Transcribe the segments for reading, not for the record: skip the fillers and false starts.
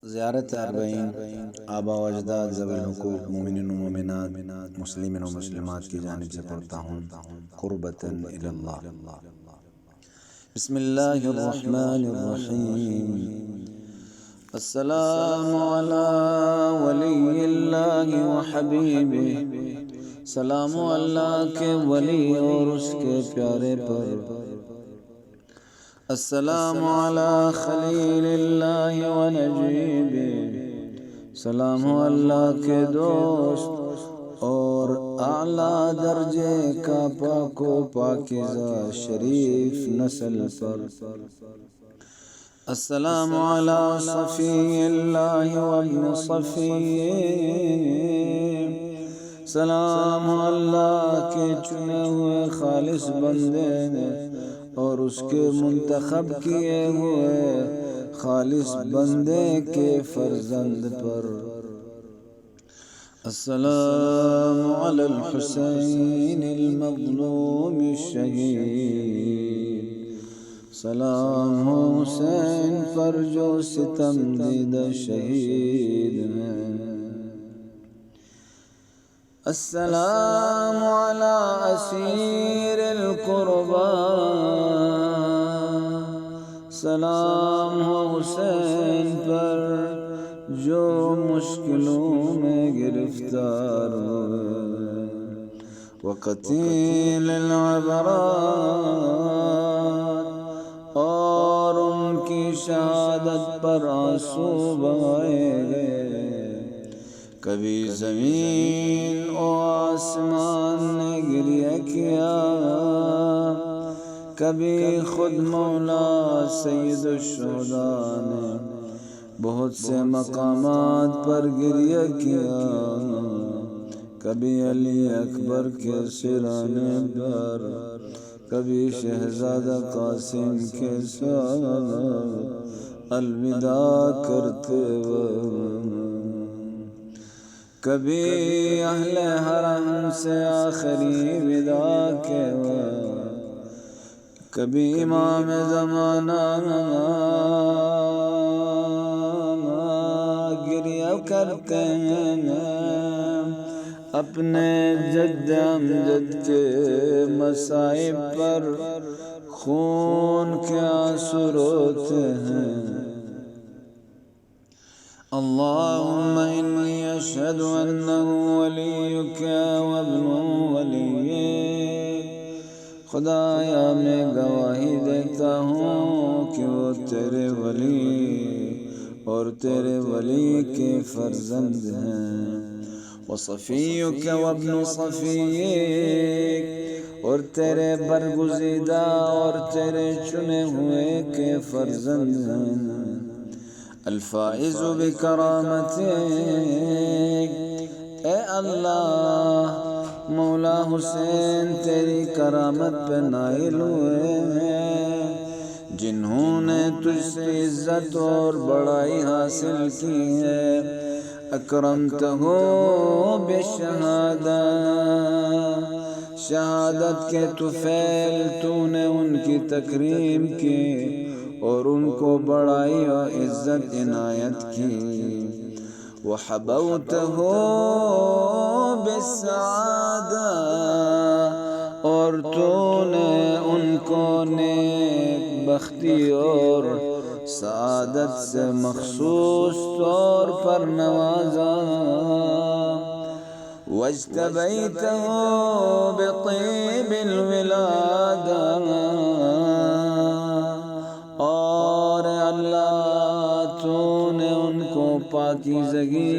زیارت اربعین آبا و اجداد ذوی الحقوق مومنین و مومنات مسلمین و مسلمات کی جانب سے پڑھتا ہوں قربتاً الی اللہ۔ بسم اللہ الرحمن الرحیم۔ السلام علی ولی اللہ و حبیبہ، سلام اللہ کے ولی اور اس کے پیارے پر۔ السلام علی خلیل اللہ و نجیبہ، سلام اللہ کے دوست اور اعلیٰ درجے کا پاک و پاکیزہ شریف نسل پر۔ السلام علی صفی اللہ و ابن صفی، سلام اللہ کے چنے ہوئے خالص بندے اور اس کے منتخب کیے ہوئے خالص بندے کے فرزند پر۔ السلام علی الحسین المظلوم الشہید، سلام ہو حسین پر جو ستم دیدہ شہید ہیں۔ السلام علی اسیر القربہ، سلام ہو حسین پر جو مشکلوں میں گرفتار ہوئے۔ وقتیل العبرات، اور ان کی شہادت پر آنسو بہائے گئے۔ کبھی زمین و آسمان نے گریہ کیا، کبھی خود مولا سید الشہداء نے بہت سے مقامات پر گریہ کیا۔ کبھی علی اکبر کے سرانے پر، کبھی شہزادہ قاسم کے ساتھ الوداع کرتے وقت، کبھی اہل حرم سے آخری وداع کے وقت، کبھی امام زمانہ گریہ کرتے ہیں اپنے جد امجد کے مصائب پر، خون کے آنسو روتے ہیں۔ اللہم انی اشہد انہ ولیک و ابن ولیک، خدایا میں گواہی دیتا ہوں کہ وہ تیرے ولی اور تیرے ولی کے فرزند ہیں۔ وصفیک و ابن صفیک، اور تیرے برگزیدہ اور تیرے چنے ہوئے کے فرزند ہیں۔ الفائز بکرامتک، اے اللہ مولا حسین تیری کرامت پہ نائل ہوئے ہیں، جنہوں نے تجھ سے عزت اور بڑائی حاصل کی ہے۔ اکرمتہ بشہادہ، شہادت کے طفیل تو نے ان کی تکریم کی اور ان کو بڑائی و عزت عنایت کی۔ وحبوتہ بالسعادہ، اور تو نے ان کو نیک بختی اور سعادت سے مخصوص طور پر نوازا۔ واجتبیتہ بطیب الولادہ، اور اللہ تو نے ان کو پاکیزگی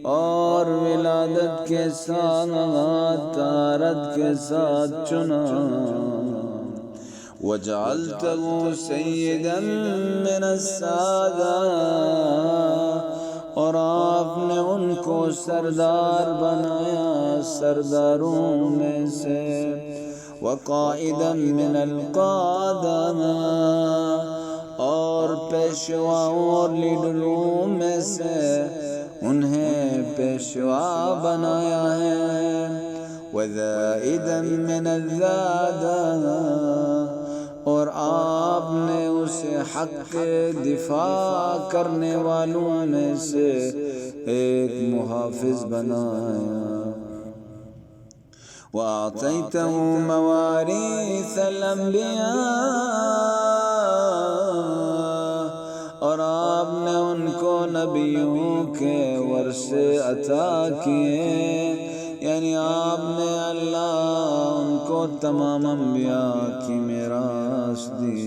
اور ولادت کے ساتھ طہارت کے ساتھ چنا۔ وجعلتہ سیدا من السادہ، اور آپ نے ان کو سردار بنایا سرداروں میں سے۔ وقائدا من القادہ، اور پیشواؤں اور لیڈروں میں سے انہیں پیشوا بنایا ہے۔ وزائدا من الزادہ، اور آپ نے اسے حق کے دفاع کرنے والوں میں سے ایک محافظ بنایا۔ وَأَعْطَيْتَهُ مَوَارِيثَ الْأَنْبِيَاءِ، اور آپ نے ان کو نبیوں کے ورثے عطا کیے، یعنی آپ نے اللہ ان کو تمام انبیاء کی میراث دی۔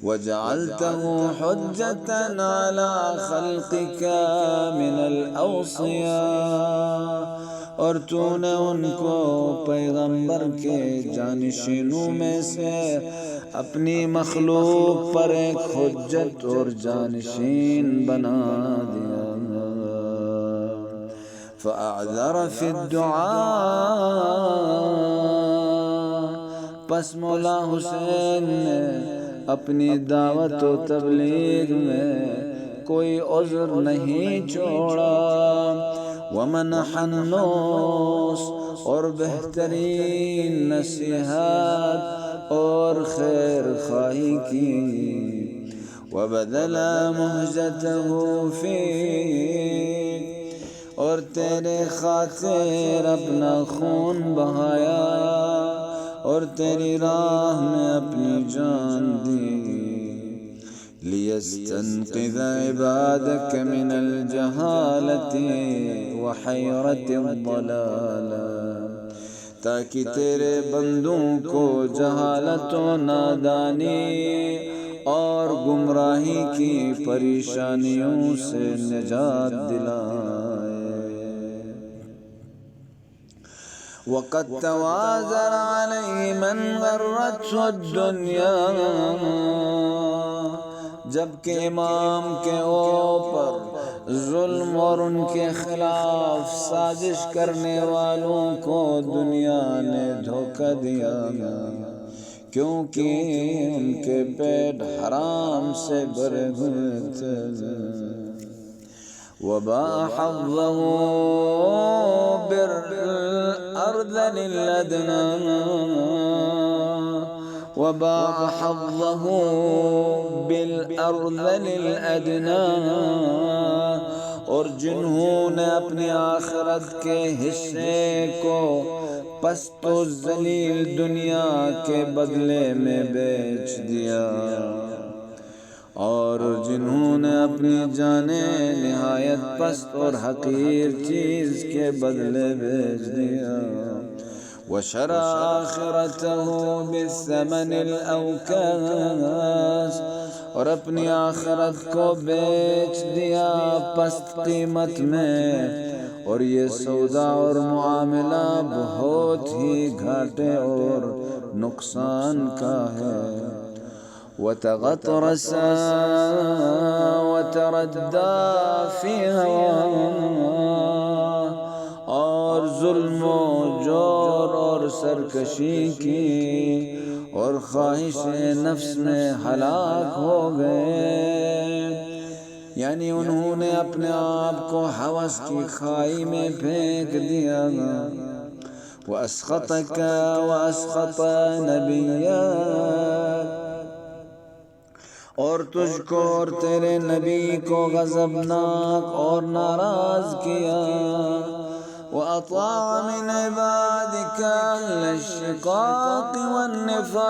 وَجَعَلْتَهُ حُجَّةً عَلَى خَلْقِكَ مِنَ الْأَوْصِيَاءِ، اور تو نے ان کو پیغمبر کے جانشینوں میں سے اپنی مخلوق پر ایک حجت اور جانشین بنا دیا۔ فَأَعْذَرَ فِي الدُّعَاءِ، پس مولا حسین نے اپنی دعوت و تبلیغ میں کوئی عذر نہیں چھوڑا۔ وَمَنَحَ النُّصْحَ، اور بہترین نصیحت اور خیر خواہی کی۔ وَبَذَلَ مُهْجَتَهُ فِيكَ، اور تیرے خاطر اپنا خون بہایا اور تیری راہ میں اپنی جان دی۔ لِيَسْتَنْقِذَ عِبَادَكَ مِنَ الْجَهَالَةِ وَحَيْرَةِ الضَّلَالَةِ، تاکہ تیرے بندوں کو جہالت و نادانی اور گمراہی کی پریشانیوں سے نجات دلائے۔ وَقَدْ تَوَازَرَ عَلَيْهِ مَنْ غَرَّتْهُ الدُّنْيَا، جبکہ امام کے اوپر ظلم اور ان کے خلاف سازش کرنے والوں کو دنیا نے دھوکہ دیا، کیونکہ ان کے پیٹ حرام سے بھرے ہوئے تھے۔ وَبَاعَ حَظَّهُ بِالْأَرْذَلِ الْأَدْنَىٰ، وَبَاعَ حَظَّهُ بِالْأَرْذَلِ الْأَدْنَىٰ، اور جنہوں نے اپنی آخرت کے حصے کو پست و ذلیل دنیا کے بدلے میں بیچ دیا، اور جنہوں نے اپنی جانیں نہایت پست اور حقیر چیز کے بدلے بیچ دیا۔ وَشَرَى آخِرَتَهُ بِالثَّمَنِ الْأَوْكَاسِ، اور اپنی آخرت کو بیچ دیا پست قیمت میں، اور یہ سودا اور معاملہ بہت ہی گھاٹے اور نقصان کا ہے۔ وَتَغَطْرَسَ وَتَرَدَّى فِي هَوَاهُ، اور ظلم و جور اور سرکشی کی اور خواہش نفس میں ہلاک ہو گئے، یعنی انہوں نے اپنے آپ کو ہوس کی کھائی میں پھینک دیا۔ وَأَسْخَطَكَ وَأَسْخَطَ نَبِيَّكَ، اور تجھ کو اور تیرے نبی کو غضبناک اور ناراض کیا۔ وَأَطَاعَ مِنْ عِبَادِكَ أَهْلَ الشِّقَاقِ وَالنِّفَاقِ،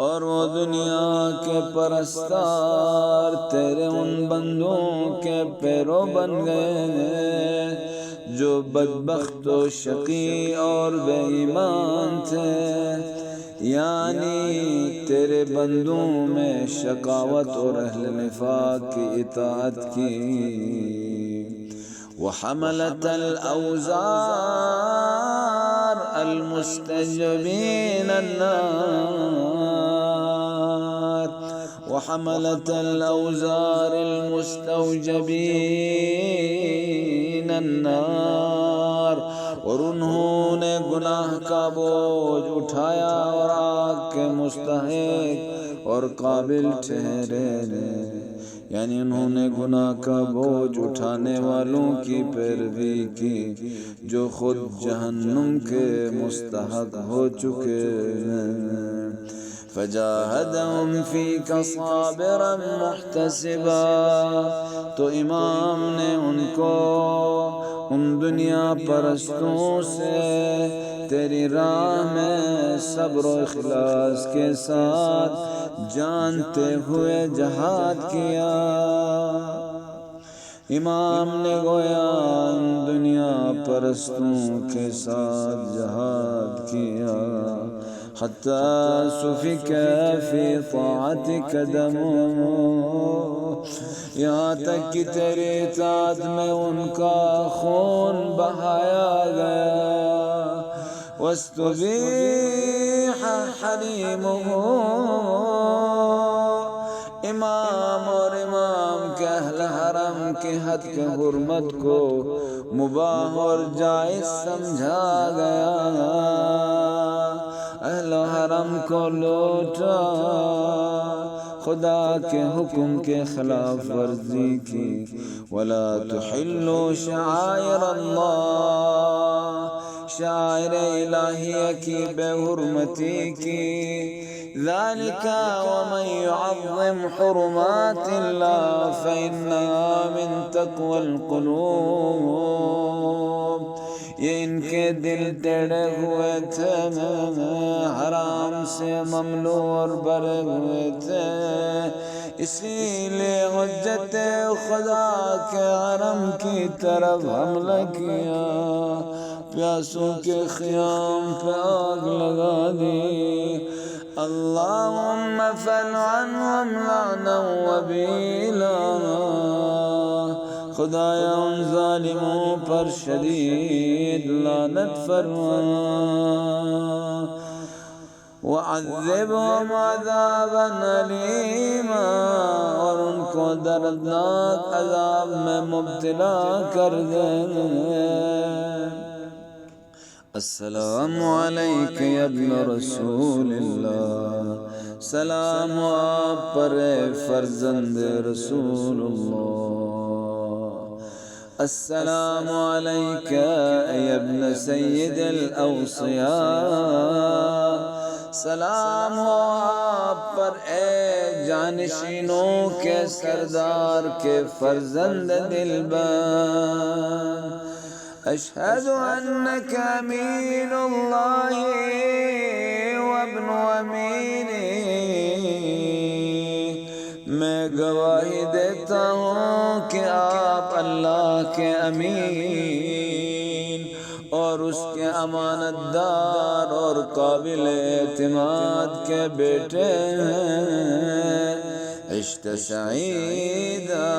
اور وہ دنیا کے پرستار تیرے ان بندوں کے پیرو بن گئے جو بدبخت و شقی اور بے ایمان تھے، یعنی تیرے بندوں میں شقاوت اور اہل نفاق کی اطاعت کی۔ وَحَمَلَةَ الْأَوْزَارَ الْمُسْتَجْبِينَ النَّارَ، وَحَمَلَةَ الْأَوْزَارِ الْمُسْتَوْجَبِينَ النَّارَ، اور انہوں نے گناہ کا بوجھ اٹھایا اور آگ کے مستحق اور قابل ٹھہرے، یعنی انہوں نے گناہ کا بوجھ اٹھانے والوں کی پیروی کی جو خود جہنم کے مستحق ہو چکے ہیں۔ فجاہدہم فیک صابرا محتسبا، تو امام نے ان کو ان دنیا پرستوں سے تیری راہ میں صبر و اخلاص کے ساتھ جانتے ہوئے جہاد کیا۔ امام نے گویا ان دنیا پرستوں کے ساتھ جہاد کیا، حتی سفک فی طاعتک دمو، یہاں تک کہ تیری اطاعت میں ان کا خون بہایا گیا، واستبیح حریمہ، امام اور امام کے اہل حرم کی حد کے حرمت کو مباح اور جائز سمجھا گیا، اہل حرم کو لوٹا، خدا کے حکم کے خلاف ورزی کی۔ ولا تحلوا شعائر اللہ، شاعر الہیہ کی بے حرمتی کی، ذالک ومن يعظم حرمات اللہ فإنها من تقوى القلوب، یہ ان کے دل ٹیڑے ہوئے تھے، حرام سے مملو اور بھرے ہوئے تھے، اسی لیے حجت خدا کے حرم کی طرف حملہ کیا، پیاسوں کے خیام پہ آگ لگا دی۔ اللہم فلعنہم لعنا وبیلا، خدایا ان ظالموں پر شدید لعنت فرما، وعذبہم عذابا علیما، اور ان کو دردناک عذاب میں مبتلا کر دے۔ السلام علیک یا ابن رسول اللہ، سلام آپ پر اے فرزند رسول اللہ، السلام علیک یا ابن سید الاوصیاء، سلام ہو آپ پر اے جانشینوں کے سردار کے فرزند دلبر، اشہد انک امین اللہ وابن امینہ، میں گواہی دیتا ہوں کہ آپ اللہ کے امین اور اس کے امانت دار اور قابل اعتماد کے بیٹے ہیں۔ عشت سعیدہ،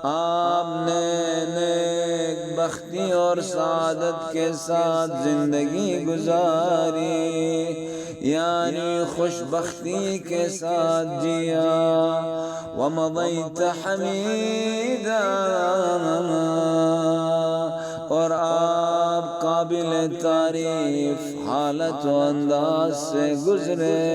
آپ نے بختی اور سعادت کے ساتھ زندگی گزاری، یعنی خوش بختی کے ساتھ جیا، ومضیت حمیدا، اور آپ قابل تعریف حالت و انداز سے گزرے،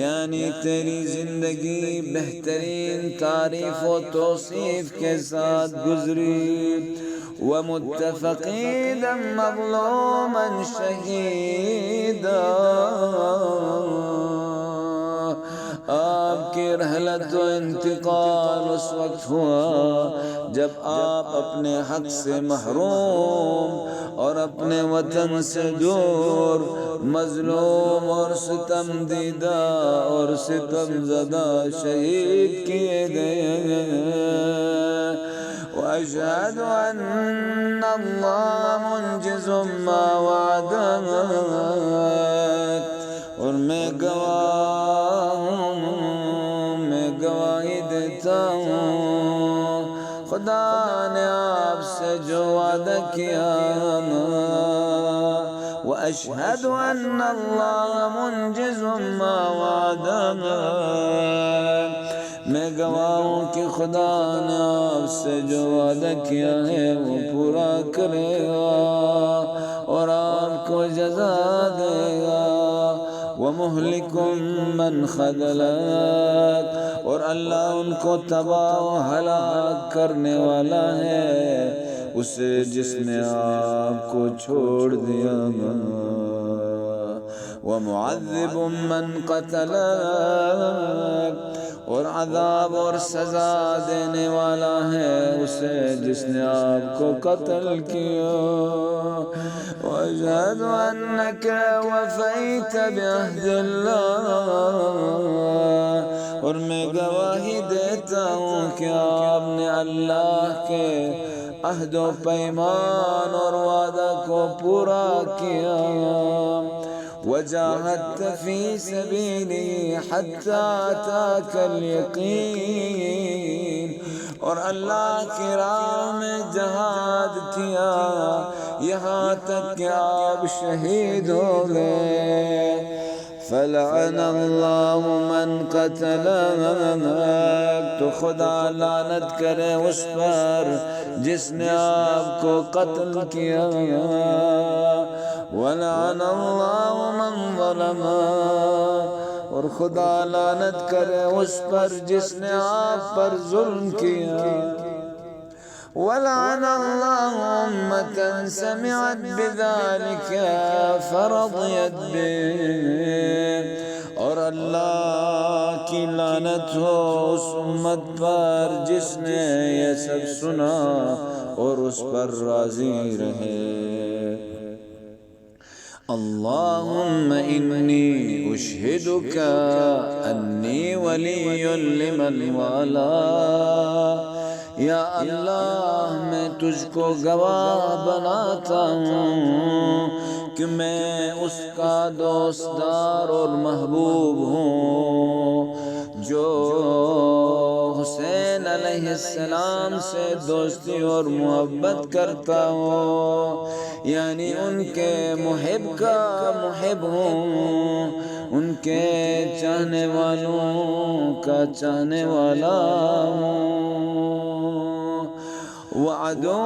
یعنی تیری زندگی بہترین تعریف و توصیف کے ساتھ گزری، ومتفقیدا مظلوما شہیدا، آپ کی رحلت و انتقال اس وقت ہوا جب آپ اپنے حق سے محروم اور اپنے وطن سے دور، مظلوم اور ستم دیدہ اور ستم زدہ شہید کیے گئے۔ وأشهد أن الله منجز ما وعدك، اور میں گواہی دیتا ہوں خدا نے آپ سے جو وعدہ کیا، وأشهد أن الله منجز ما وعدك، میں گواہ ہوں کہ خدا نے آپ سے جو وعدہ کیا ہے وہ پورا کرے گا اور آپ کو جزا دے گا۔ ومہلک من خذلک، اور اللہ ان کو تباہ و ہلاک کرنے والا ہے اسے جس نے آپ کو چھوڑ دیا، ومعذب من قتلک، اور عذاب اور سزا دینے والا ہے اسے جس نے آپ کو قتل کیا، وأشهد أنك وفيت بعهد الله، اور میں گواہی دیتا ہوں کہ آپ نے اللہ کے عہد و پیمان اور وعدہ کو پورا کیا، وجاہدت فی سبیلی حتی آتاک الیقین، اور اللہ کی راہ میں جہاد کیا یہاں تک کہ آپ شہید ہو گئے۔ فلعن اللہ من قتلک، تو خدا لعنت کرے اس پر جس نے آپ کو قتل کیا، ولعن اللہ من ظلم، اور خدا لعنت کرے اس پر جس نے آپ پر ظلم کیا، ولعن اللہ امة سمعت بذلك فرضیت به، اور اللہ کی لعنت ہو اس امت پر جس نے یہ سب سنا اور اس پر راضی رہے۔ اللہم انی اشہدک انی ولی لمن والا، یا اللہ میں تجھ کو گواہ بناتا ہوں کہ میں اس کا دوستدار اور محبوب ہوں جو حسین علیہ السلام سے دوستی اور محبت کرتا ہوں، یعنی ان کے محب کا محب ہوں، ان کے چاہنے والوں کا چاہنے والا ہوں، وعدو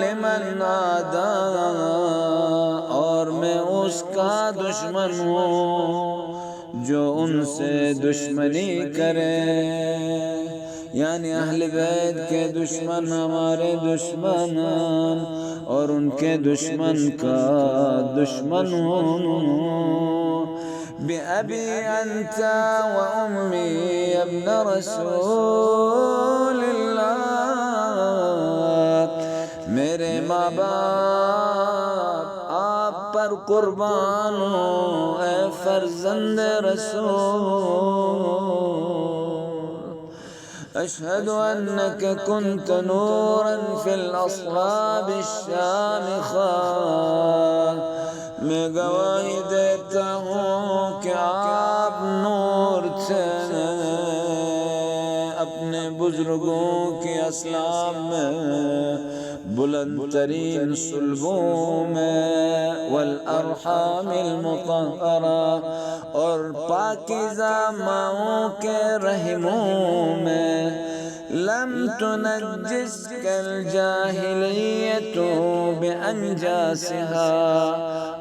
لمن عادا، اور میں اس کا دشمن ہوں جو ان سے دشمنی کرے، یعنی اہل بیت کے دشمن ہمارے دشمن اور ان کے دشمن کا دشمن ہوں۔ بِأَبِي أَنْتَ وَأُمِّي يَا ابْنَ رسول اللہ، میرے ماں باپ آپ پر قربان ہوں اے فرزند رسول۔ اشہد انک کنت نورا فی الاصلاب الشامخہ، میں گواہی دیتا ہوں کہ آپ نور تھے اپنے بزرگوں کی اصلاب میں، بلند ترین صلبوں میں، والارحام المطہرہ، اور پاکیزہ ماؤں کے رحموں میں، لم تنجسک الجاہلیت بانجاسها،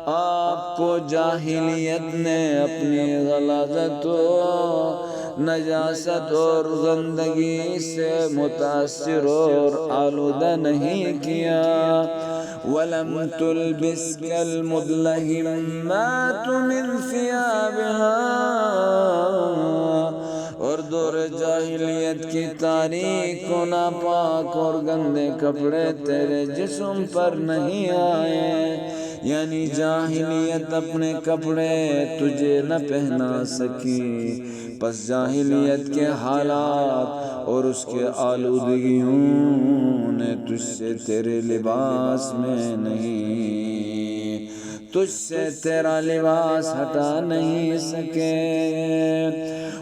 آپ کو جاہلیت نے اپنی غلاظت و نجاست اور گندگی سے متاثر اور آلودہ نہیں کیا، وَلَمْ تُلْبِسْكَ الْمُدْلَهِمَّاتُ مِنْ ثِيَابِهَا، اور دور جاہلیت کی تاریک و ناپاک اور گندے کپڑے تیرے جسم پر نہیں آئے، یعنی جاہلیت اپنے کپڑے تجھے نہ پہنا سکی، پس جاہلیت کے حالات اور اس کے آلودگیوں نے تجھ سے تیرے لباس میں نہیں، تجھ سے تیرا لباس ہٹا نہیں سکے۔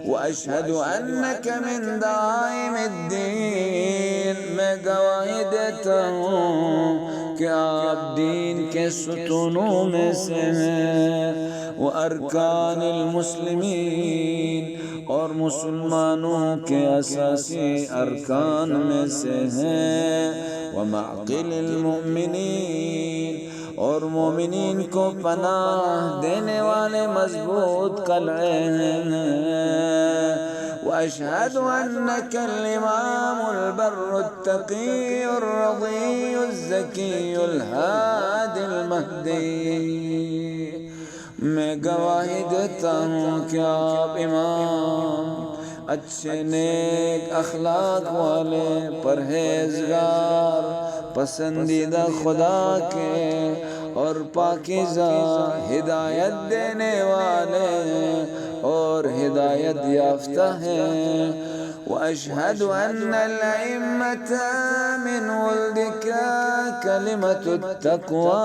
وَأَشْهَدُ أَنَّكَ مِن دَعَائِمِ الدِّينِ، میں گواہی دیتا ہوں کہ آپ دین کے ستونوں میں سے ہیں، وَأَرْكَانِ الْمُسْلِمِينَ، اور مسلمانوں کے اساسی ارکان میں سے ہیں، وَمَعْقِلِ الْمُؤْمِنِينَ، اور مومنین کو پناہ دینے والے مضبوط قلعے ہیں۔ وأشهد أنك الإمام البر التقي الرضي الزكي الهادي المهدي۔ میں گواہی دیتا ہوں کہ آپ امام، اچھے نیک اخلاق والے، پرہیزگار، پسندیدہ خدا کے اور پاکیزہ ہدایت دینے والے اور ہدایت یافتہ ہیں۔ وأشهد أن الأئمة من ولدك كلمة التقوى۔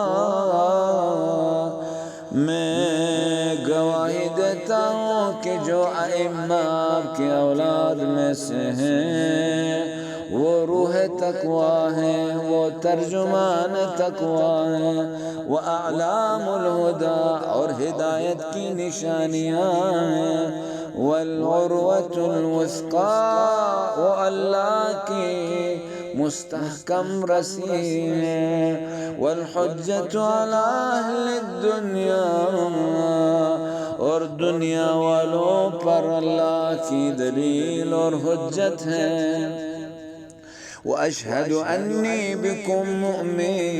میں گواہی دیتا ہوں کہ جو ائمہ آپ کی اولاد میں سے ہیں وہ روح تقویٰ ہیں، وہ ترجمان تقویٰ ہیں۔ وأعلام الہدی، اور ہدایت کی نشانیاں ہیں۔ والعروۃ الوثقی، وہ اللہ کی مستحکم رسی ہے۔ والحجۃ علی اہل الدنیا، اور دنیا والوں پر اللہ کی دلیل اور حجت ہے۔ وأشهد أني بكم مؤمن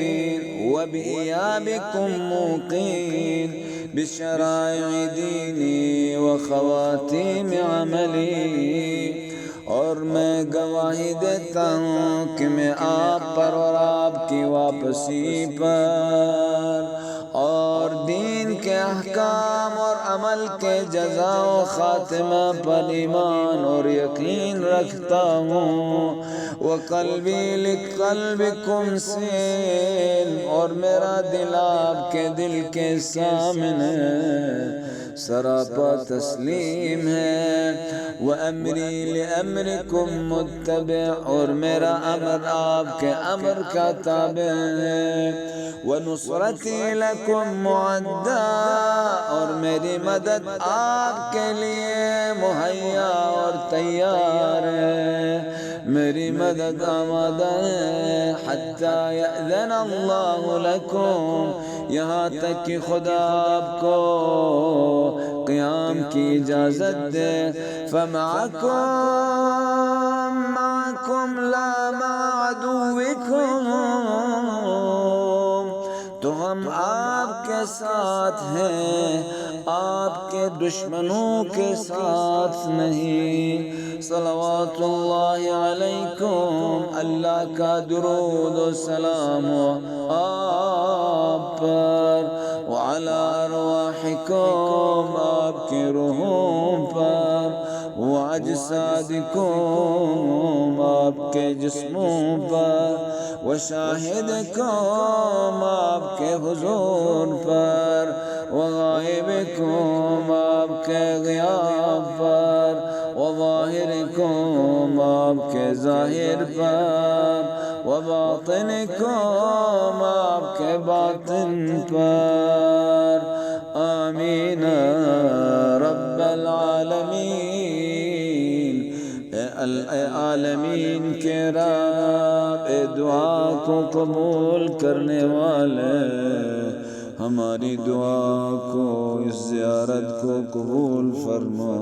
وبإيابكم موقن بشرائع دینی وخواتیم عملی۔ اور میں گواہی دیتا ہوں کہ میں آپ پر اور آپ کی واپسی پر اور دین کے احکام اور عمل کے جزا و خاتمہ پر ایمان اور یقین رکھتا ہوں۔ وقلبی لقلبکم سیل، اور میرا دل آپ کے دل کے سامنے سراپا تسلیم ہے۔ وامری لامرکم متبع، اور میرا امر آپ کے امر کا تابع ہے۔ ونصرتی لکم معدہ، اور میری مدد آپ کے لیے مہیا اور تیار ہے، میری مدد آمادہ ہے۔ حتی یأذن اللہ لکم، یہاں تک کہ خدا آپ کو قیام کی اجازت دے۔ فمعکم معکم لا مع عدوکم، تو ہم آپ کے ساتھ ہیں، آپ کے دشمنوں کے ساتھ نہیں۔ صلوات اللہ علیکم، اللہ کا درود و سلام آپ پر، وعلی ارواحکم، آپ کی روحوں پر، واجسادکم، آپ کے جسموں پر، وشاہدکم، آپ کے حضور پر، وغائبکم، آپ کے غیاب پر، وظاہرکم، آپ کے ظاہر پر، وباطنکم، آپ کے باطن پر۔ آمین رب العالمین، اے عالمین کے رب، اے دعا کو قبول کرنے والے، ہماری دعا کو، اس زیارت کو قبول فرما۔